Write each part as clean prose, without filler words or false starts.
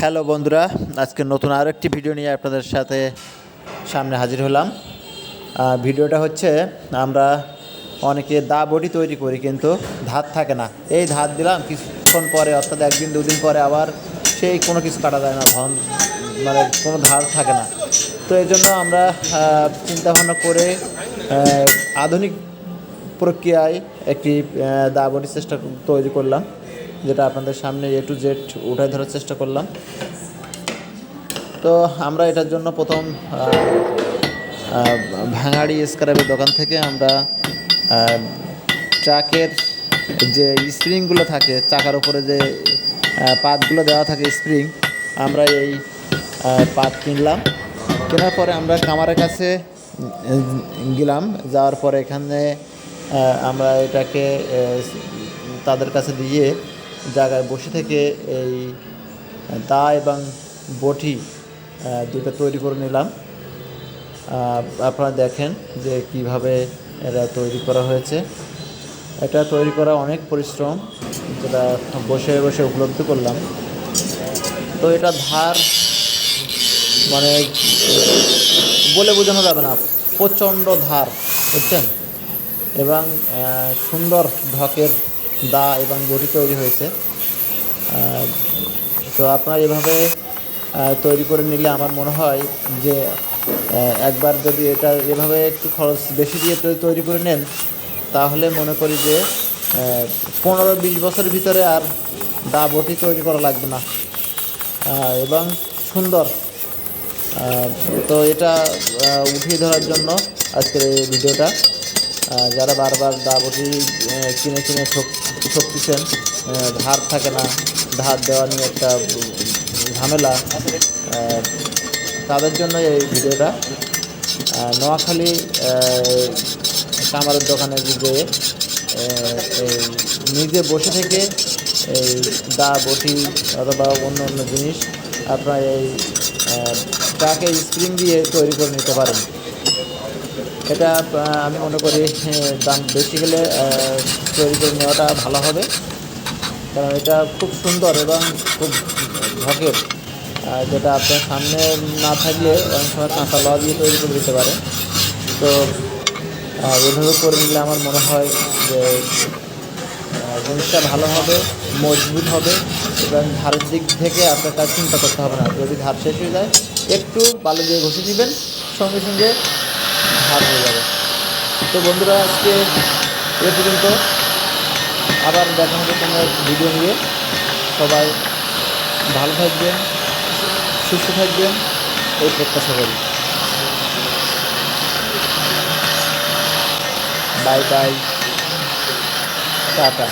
Hello বন্ধুরা, আজকে নতুন আরও একটি ভিডিও নিয়ে আপনাদের সাথে সামনে হাজির হলাম। ভিডিওটা হচ্ছে আমরা অনেকে দা বটি তৈরি করি কিন্তু ধার থাকে না। এই ধার দিলাম কিছুক্ষণ পরে অর্থাৎ একদিন দুদিন পরে আবার সেই কোনো কিছু কাটা যায় না, মানে কোনো ধার থাকে না। তো এই জন্য আমরা চিন্তাভাবনা করে আধুনিক প্রক্রিয়ায় একটি দা বটি তৈরি করলাম, যেটা আপনাদের সামনে A to Z উঠায় ধরার চেষ্টা করলাম। তো আমরা এটার জন্য প্রথম ভাঙাড়ি স্ক্র্যাপের দোকান থেকে আমরা ট্রাকের যে স্প্রিংগুলো থাকে, চাকার উপরে যে পাতগুলো দেওয়া থাকে স্প্রিং, আমরা এই পাত কিনলাম। কেনার পরে আমরা কামারের কাছে গেলাম। যাওয়ার পরে এখানে আমরা এটাকে তাদের কাছে দিয়ে জায়গায় বসে থেকে এই দা এবং বটি দুটো তৈরি করে নিলাম। আপনারা দেখেন যে কিভাবে এটা তৈরি করা হয়েছে। এটা তৈরি করা অনেক পরিশ্রম, যেটা বসে বসে উপলব্ধি করলাম। তো এটা ধার মানে বলে বোঝানো যাবে না, প্রচণ্ড ধার, বুঝছেন। এবং সুন্দর ঢকের দা এবং বটি তৈরি হয়েছে। তো আপনারা এভাবে তৈরি করে নিলে আমার মনে হয় যে একবার যদি এটা এভাবে একটু খরচ বেশি দিয়ে তৈরি করে নেন, তাহলে মনে করি যে 15-20 বছরের ভিতরে আর দা বটি তৈরি করা লাগবে না। এবং সুন্দর। তো এটা উঠিয়ে ধরার জন্য আজকের এই ভিডিওটা। যারা বারবার দা বটি কিনে কিনে ঠকতেছেন, ধার থাকে না, ধার দেওয়া নিয়ে একটা ঝামেলা, তাদের জন্য এই ভিডিওটা। নোয়াখালী কামারের দোকানে গিয়ে নিজে বসে থেকে এই দা বটি অথবা অন্য অন্য জিনিস আপনারা এই ট্রাকে স্প্রিং দিয়ে তৈরি করে নিতে পারেন। এটা আমি মনে করি দাম বেশি গেলে তৈরি করে নেওয়াটা ভালো হবে, কারণ এটা খুব সুন্দর এবং খুব ঢকের, যেটা আপনার সামনে না থাকলে অনেক সময় কাঁচা লোহা দিয়ে তৈরি করে দিতে পারে। তো এভাবে করে নিলে আমার মনে হয় যে জিনিসটা ভালো হবে, মজবুত হবে এবং ধারের দিক থেকে আপনার কাছে চিন্তা করতে হবে না। যদি ধার শেষ হয়ে যায়, একটু বালু দিয়ে ঘষে দিবেন, সঙ্গে সঙ্গে ধার হয়ে যাবে। তো বন্ধুরা, আজকে এ পর্যন্ত, আবার দেখা হবে কোনো ভিডিও নিয়ে। সবাই ভালো থাকবেন, সুস্থ থাকবেন, এই প্রত্যাশা করি। Bye bye, tata.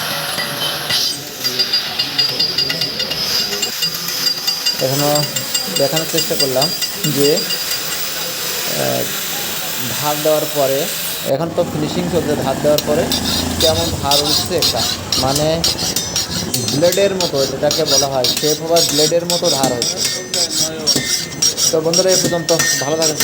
এখনও দেখানোর চেষ্টা করলাম যে ধার দেওয়ার পরে, এখন তো ফিনিশিং চলছে, ধার দেওয়ার পরে কেমন ধার উঠছে, একটা মানে ব্লেডের মতো, যেটাকে বলা হয় শেপ হওয়ার ব্লেডের মতো ধার হচ্ছে। তো বন্ধুরা, এ পর্যন্ত, ভালো থাকেন।